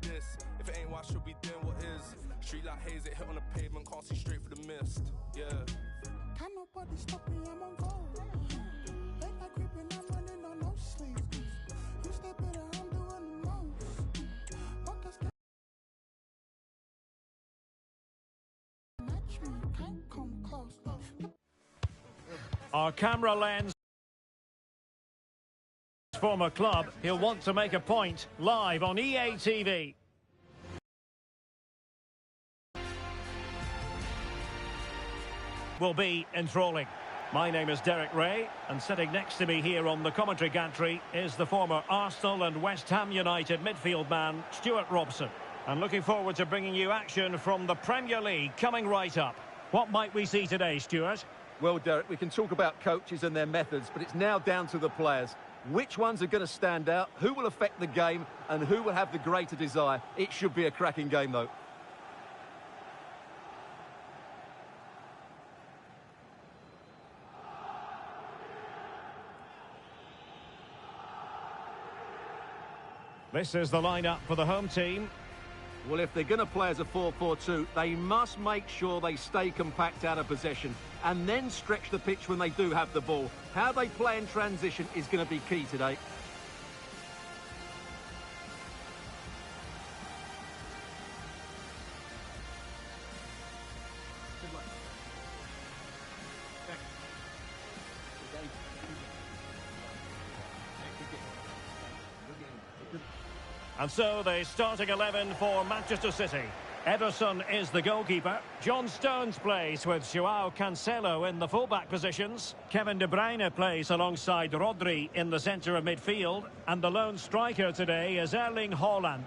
this. If it ain't why should be doing what is. Street like haze, it hit on the pavement, can't see straight through the mist. Yeah. Can't nobody stop me, I'm on goal. Late night creeping, I'm running on no sleep. You stay better, I'm doing the most. Focus, match me, can't come close. Our camera lens. Former club, he'll want to make a point live on EA TV. Will be enthralling. My name is Derek Ray, and sitting next to me here on the commentary gantry is the former Arsenal and West Ham United midfield man, Stuart Robson. And looking forward to bringing you action from the Premier League coming right up. What might we see today, Stuart? Well, Derek, we can talk about coaches and their methods, but it's now down to the players. Which ones are going to stand out, who will affect the game, and who will have the greater desire? It should be a cracking game, though. This is the lineup for the home team. Well, if they're going to play as a 4-4-2, they must make sure they stay compact out of possession and then stretch the pitch when they do have the ball. How they play in transition is going to be key today. And so the starting 11 for Manchester City. Ederson is the goalkeeper. John Stones plays with Joao Cancelo in the fullback positions. Kevin De Bruyne plays alongside Rodri in the centre of midfield. And the lone striker today is Erling Haaland.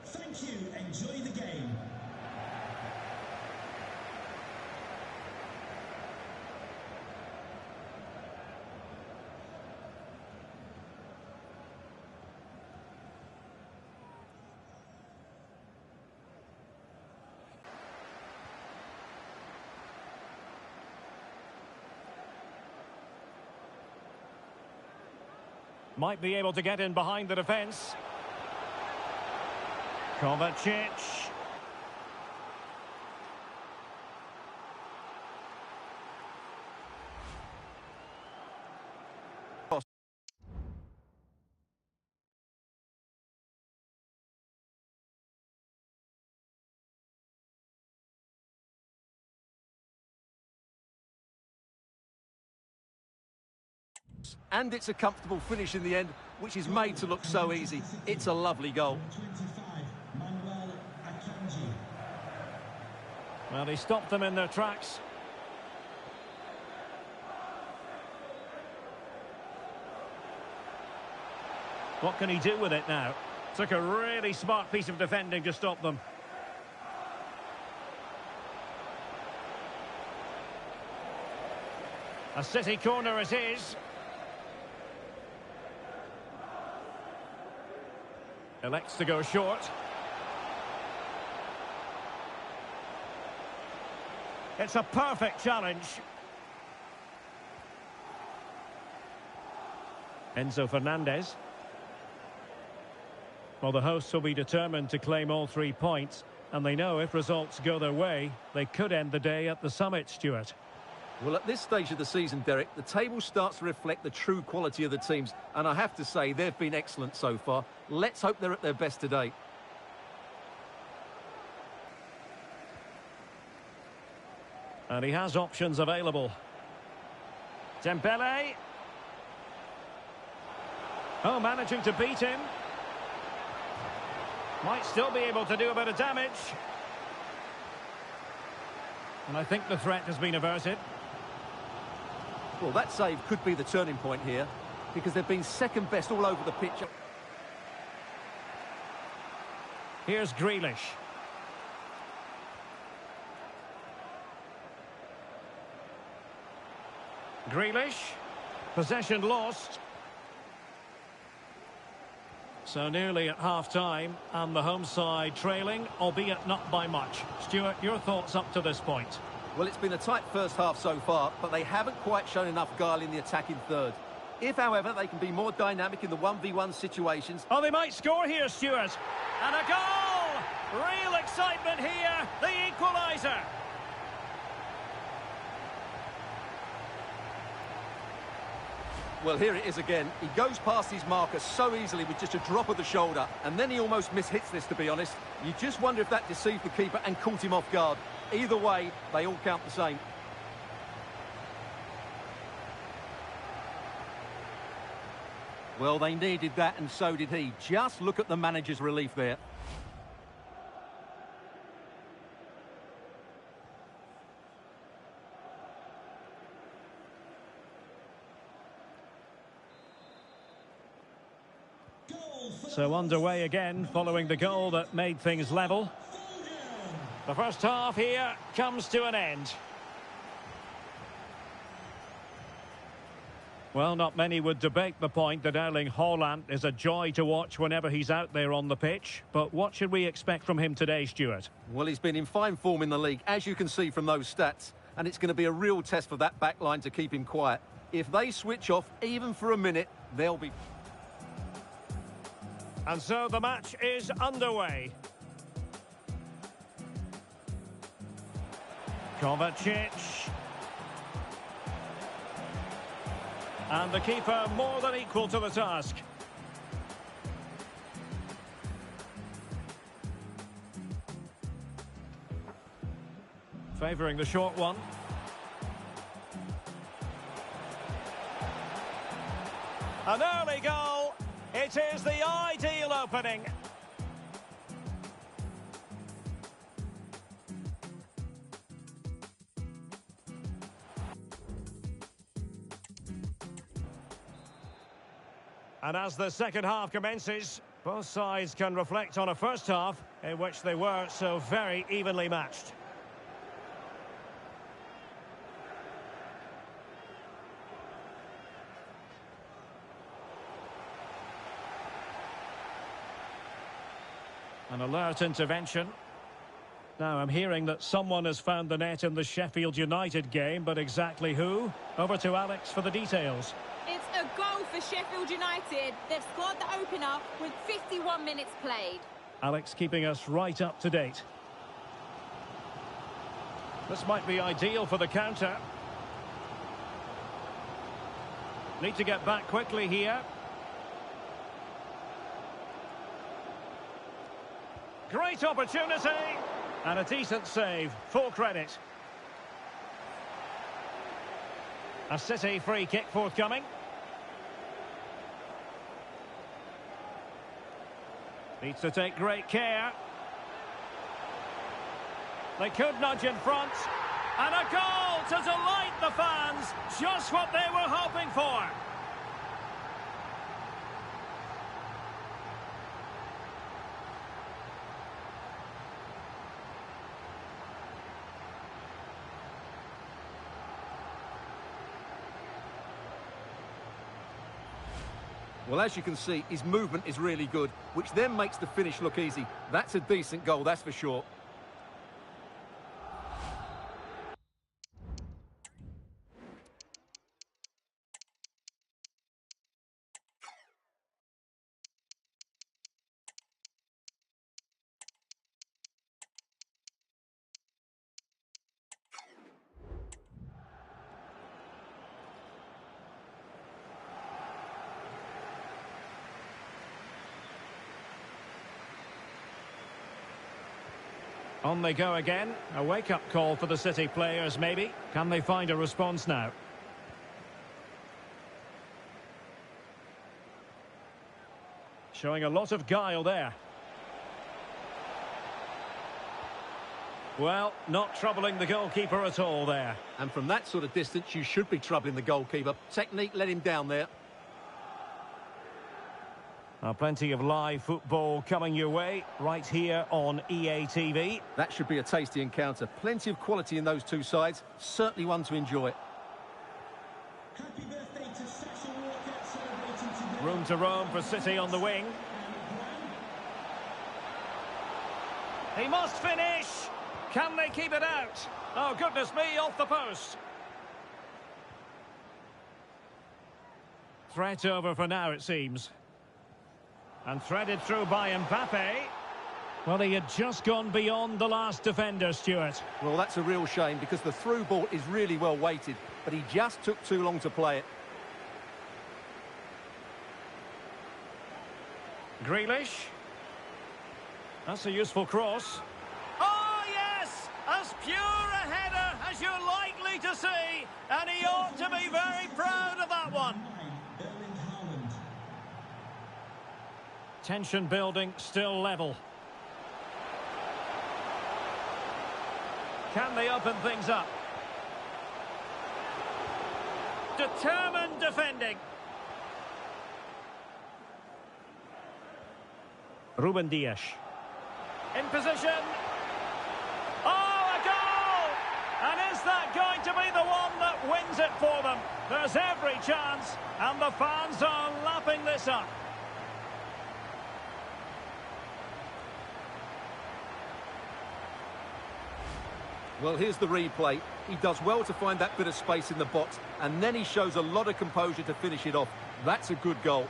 Thank you. Enjoy the game. Might be able to get in behind the defence. Kovacic. And it's a comfortable finish in the end, which is made to look so easy. It's a lovely goal. Well, he stopped them in their tracks. What can he do with it now? Took a really smart piece of defending to stop them. A City corner it is. Elects to go short. It's a perfect challenge. Enzo Fernandez. Well, the hosts will be determined to claim all 3 points, and they know if results go their way, they could end the day at the summit, Stuart. Well, at this stage of the season, Derek, the table starts to reflect the true quality of the teams, and I have to say they've been excellent so far. Let's hope they're at their best today. And he has options available. Dembele. Oh, managing to beat him. Might still be able to do a bit of damage. And I think the threat has been averted. Well, that save could be the turning point here, because they've been second best all over the pitch. Here's Grealish. Grealish. Possession lost. So nearly at half-time, and the home side trailing, albeit not by much. Stuart, your thoughts up to this point? Well, it's been a tight first half so far, but they haven't quite shown enough guile in the attacking third. If, however, they can be more dynamic in the 1v1 situations... Oh, they might score here, Stuart. And a goal! Real excitement here, the equaliser. Well, here it is again. He goes past his marker so easily with just a drop of the shoulder, and then he almost mishits this, to be honest. You just wonder if that deceived the keeper and caught him off guard. Either way, they all count the same. Well, they needed that, and so did he. Just look at the manager's relief there. So underway again, following the goal that made things level. The first half here comes to an end. Well, not many would debate the point that Erling Haaland is a joy to watch whenever he's out there on the pitch. But what should we expect from him today, Stuart? Well, he's been in fine form in the league, as you can see from those stats. And it's going to be a real test for that back line to keep him quiet. If they switch off, even for a minute, they'll be... And so the match is underway. Kovacic. And the keeper more than equal to the task. Favouring the short one. An early goal. It is the ideal opening. And as the second half commences, both sides can reflect on a first half in which they were so very evenly matched. An alert intervention. Now I'm hearing that someone has found the net in the Sheffield United game, but exactly who? Over to Alex for the details. It's a goal for Sheffield United. They've scored the opener with 51 minutes played. Alex keeping us right up to date. This might be ideal for the counter. Need to get back quickly here. Great opportunity. And a decent save. Full credit. A City free kick forthcoming. Needs to take great care. They could nudge in front. And a goal to delight the fans. Just what they were hoping for. Well, as you can see, his movement is really good, which then makes the finish look easy. That's a decent goal, that's for sure. On they go again. A wake-up call for the City players, maybe. Can they find a response now? Showing a lot of guile there. Well, not troubling the goalkeeper at all there. And from that sort of distance, you should be troubling the goalkeeper. Technique let him down there. Plenty of live football coming your way right here on EA TV. That should be a tasty encounter. Plenty of quality in those two sides. Certainly one to enjoy. Happy birthday to Sasha Walker, celebrating today. Room to roam for City on the wing. He must finish. Can they keep it out? Oh, goodness me, off the post. Threat over for now, it seems. And threaded through by Mbappe. Well, he had just gone beyond the last defender, Stuart. Well, that's a real shame because the through ball is really well weighted, but he just took too long to play it. Grealish. That's a useful cross. Oh, yes! As pure a header as you're likely to see. And he ought to be very proud of that one. Erling Haaland. Tension building, still level. Can they open things up? Determined defending. Ruben Dias. In position. Oh, a goal! And is that going to be the one that wins it for them? There's every chance, and the fans are lapping this up. Well, here's the replay. He does well to find that bit of space in the box, and then he shows a lot of composure to finish it off. That's a good goal.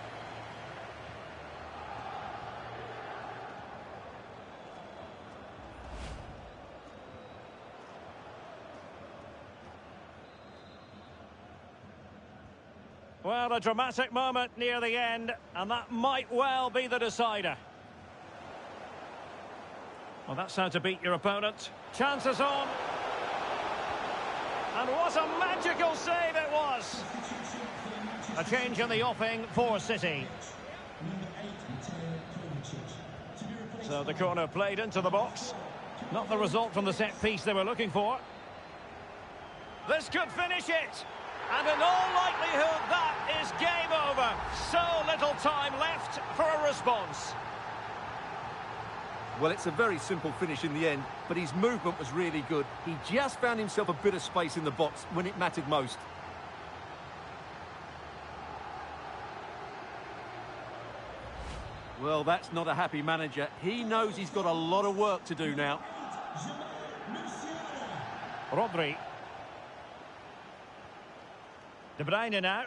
Well, a dramatic moment near the end, and that might well be the decider. Well, that's how to beat your opponent. Chances on. And what a magical save it was. A change in the offing for City. So the corner played into the box. Not the result from the set piece they were looking for. This could finish it. And in all likelihood, that is game over. So little time left for a response. Well, it's a very simple finish in the end, but his movement was really good. He just found himself a bit of space in the box when it mattered most. Well, that's not a happy manager. He knows he's got a lot of work to do now. Rodri. De Bruyne now.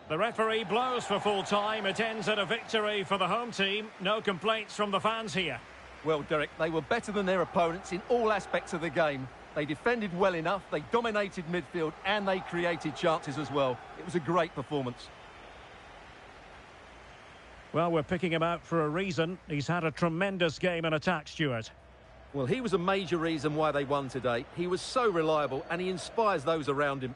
The referee blows for full time. It ends at a victory for the home team. No complaints from the fans here. Well, Derek, they were better than their opponents in all aspects of the game. They defended well enough, they dominated midfield, and they created chances as well. It was a great performance. Well, we're picking him out for a reason. He's had a tremendous game in attack, Stuart. Well, he was a major reason why they won today. He was so reliable, and he inspires those around him.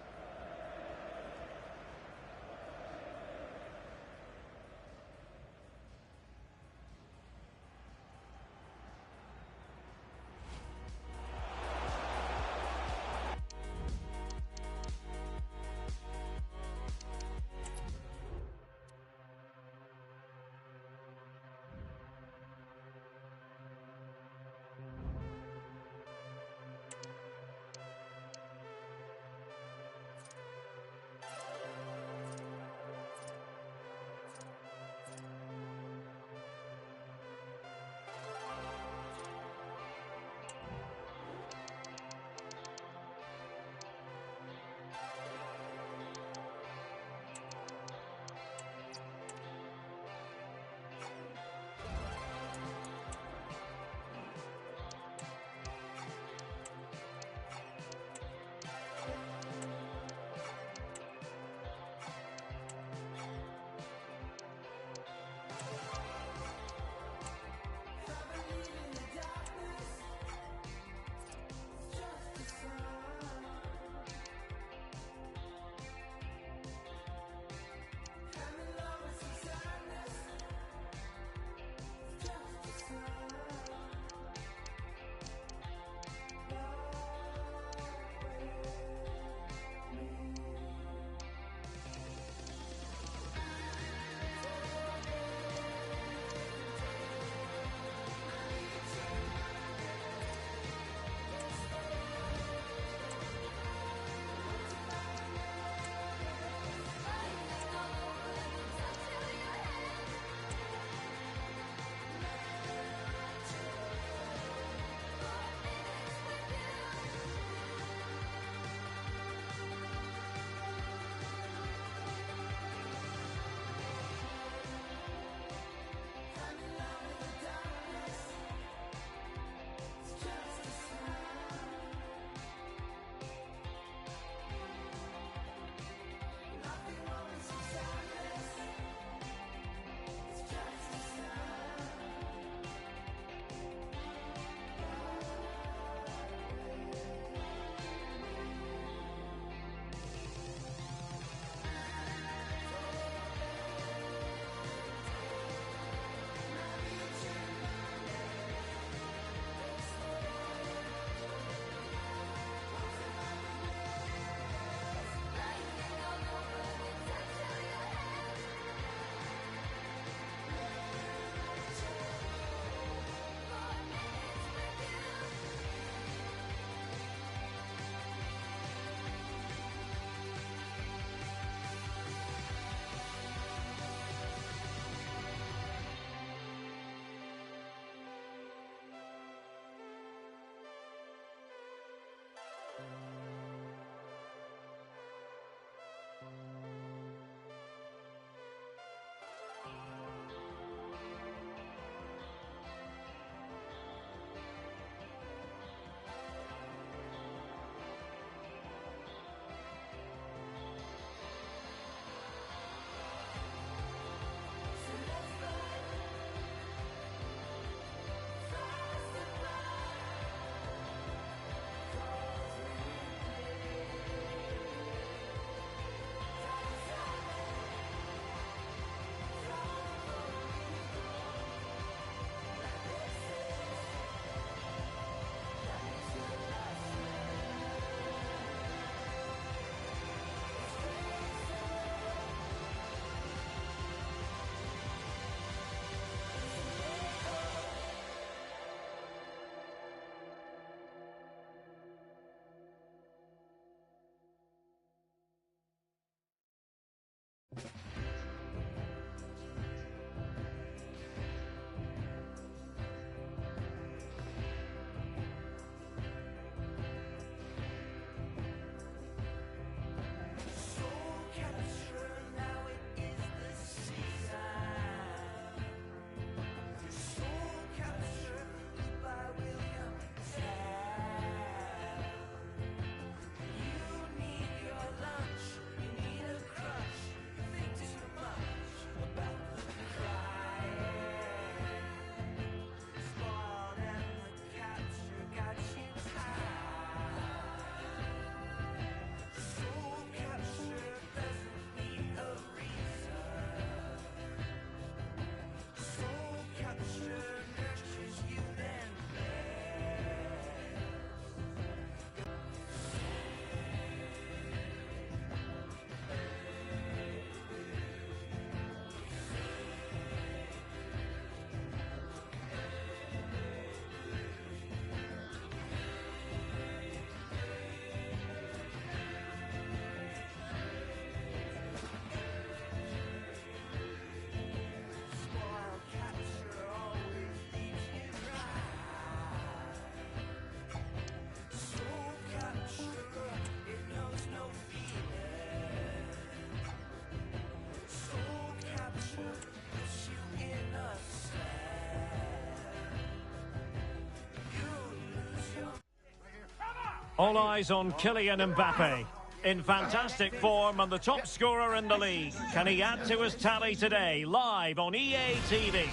All eyes on Kylian Mbappe. In fantastic form and the top scorer in the league. Can he add to his tally today? Live on EA TV.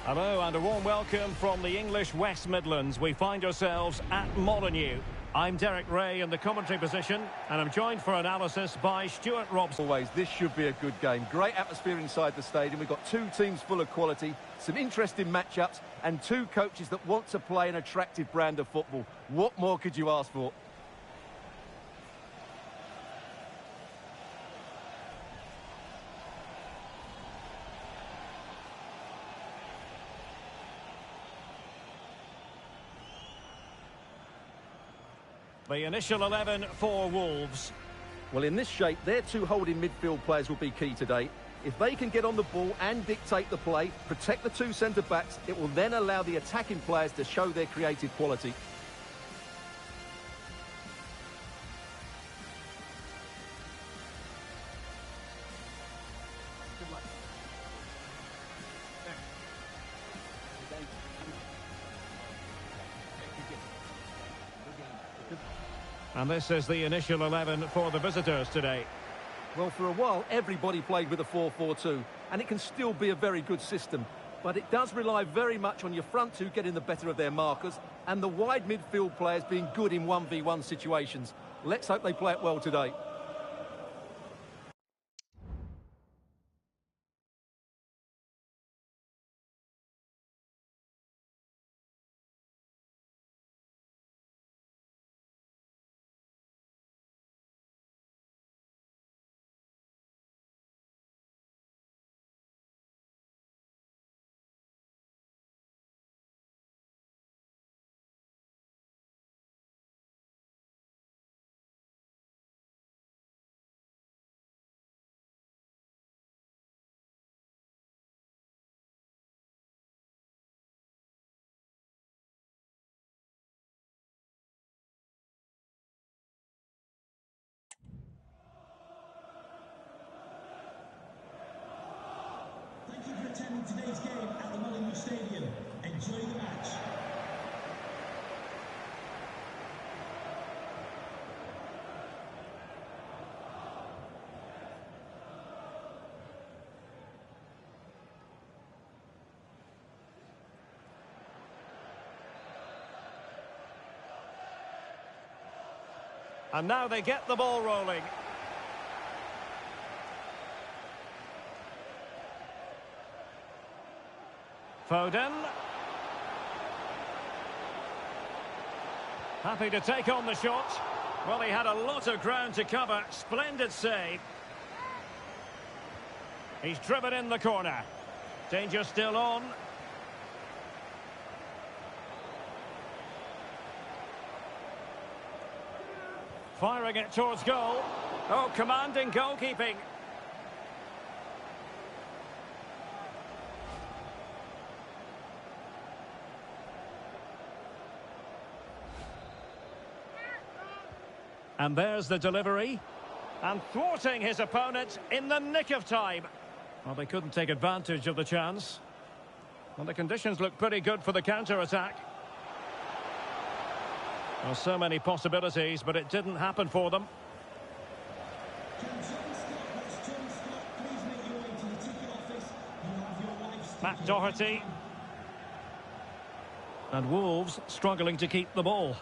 Hello and a warm welcome from the English West Midlands. We find ourselves at Molineux. I'm Derek Ray in the commentary position, and I'm joined for analysis by Stuart Robson. Always, this should be a good game. Great atmosphere inside the stadium. We've got two teams full of quality, some interesting matchups, and two coaches that want to play an attractive brand of football. What more could you ask for? The initial 11 for Wolves. Well, in this shape, their two holding midfield players will be key today. If they can get on the ball and dictate the play, protect the two centre-backs, it will then allow the attacking players to show their creative quality. And this is the initial 11 for the visitors today. Well, for a while, everybody played with a 4-4-2, and it can still be a very good system. But it does rely very much on your front two getting the better of their markers, and the wide midfield players being good in 1v1 situations. Let's hope they play it well today. Thank you for attending today's game at the Molineux Stadium. Enjoy the match. And now they get the ball rolling. Foden. Happy to take on the shot. Well, he had a lot of ground to cover. Splendid save. He's driven in the corner. Danger still on. Firing it towards goal. Oh, commanding goalkeeping. And there's the delivery. And thwarting his opponent in the nick of time. Well, they couldn't take advantage of the chance. Well, the conditions look pretty good for the counter-attack. Well, so many possibilities, but it didn't happen for them. Matt Doherty. And Wolves struggling to keep the ball.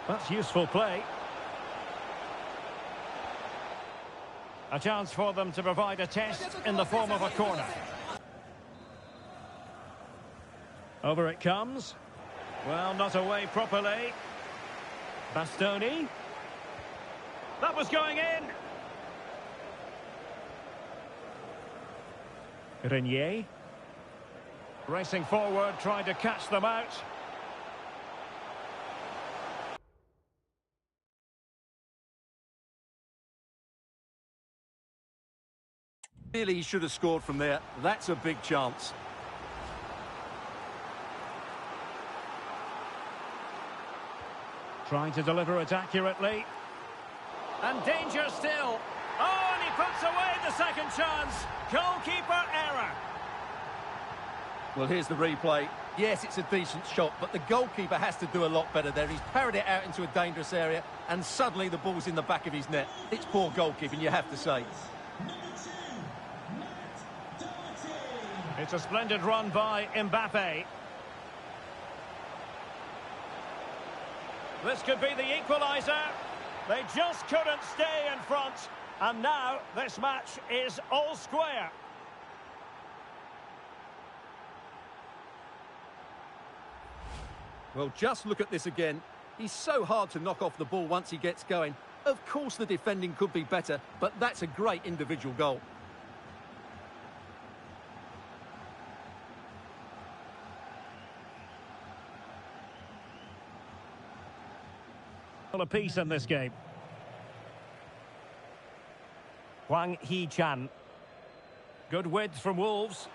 That's useful play. A chance for them to provide a test in the form of a corner. Over it comes. Well, not away properly. Bastoni. That was going in. Renier. Racing forward, trying to catch them out. Really, he should have scored from there. That's a big chance. Trying to deliver it accurately. And danger still. Oh, and he puts away the second chance. Goalkeeper error. Well, here's the replay. Yes, it's a decent shot, but the goalkeeper has to do a lot better there. He's parried it out into a dangerous area, and suddenly the ball's in the back of his net. It's poor goalkeeping, you have to say. It's a splendid run by Mbappe. This could be the equaliser. They just couldn't stay in front. And now this match is all square. Well, just look at this again. He's so hard to knock off the ball once he gets going. Of course the defending could be better, but that's a great individual goal. A piece in this game. Hwang Hee-chan. Good width from Wolves.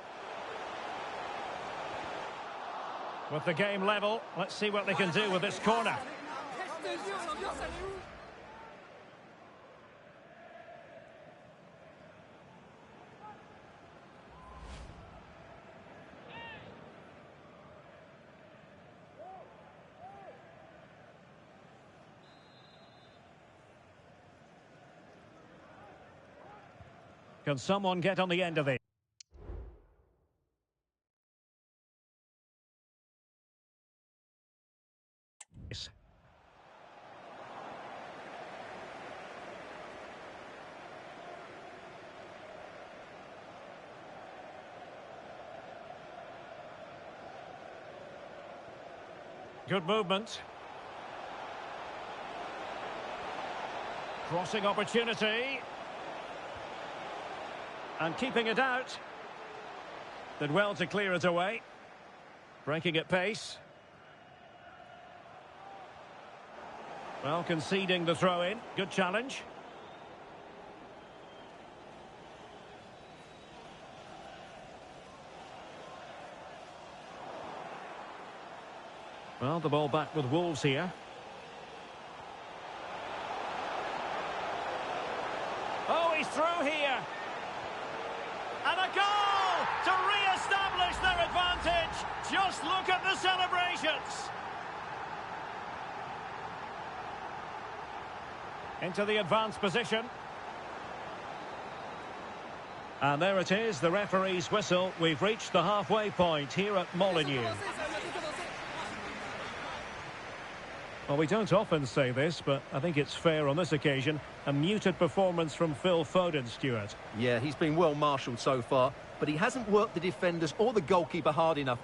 With the game level, let's see what they can do with this corner. Can someone get on the end of it? Good movement. Crossing opportunity. And keeping it out. Did well to clear it away. Breaking at pace. Well, conceding the throw-in. Good challenge. Well, the ball back with Wolves here. Oh, he's through here. And a goal to re-establish their advantage. Just look at the celebrations. Into the advanced position. And there it is, the referee's whistle. We've reached the halfway point here at Molineux. Well, we don't often say this, but I think it's fair on this occasion. A muted performance from Phil Foden, Stuart. Yeah, he's been well marshalled so far, but he hasn't worked the defenders or the goalkeeper hard enough.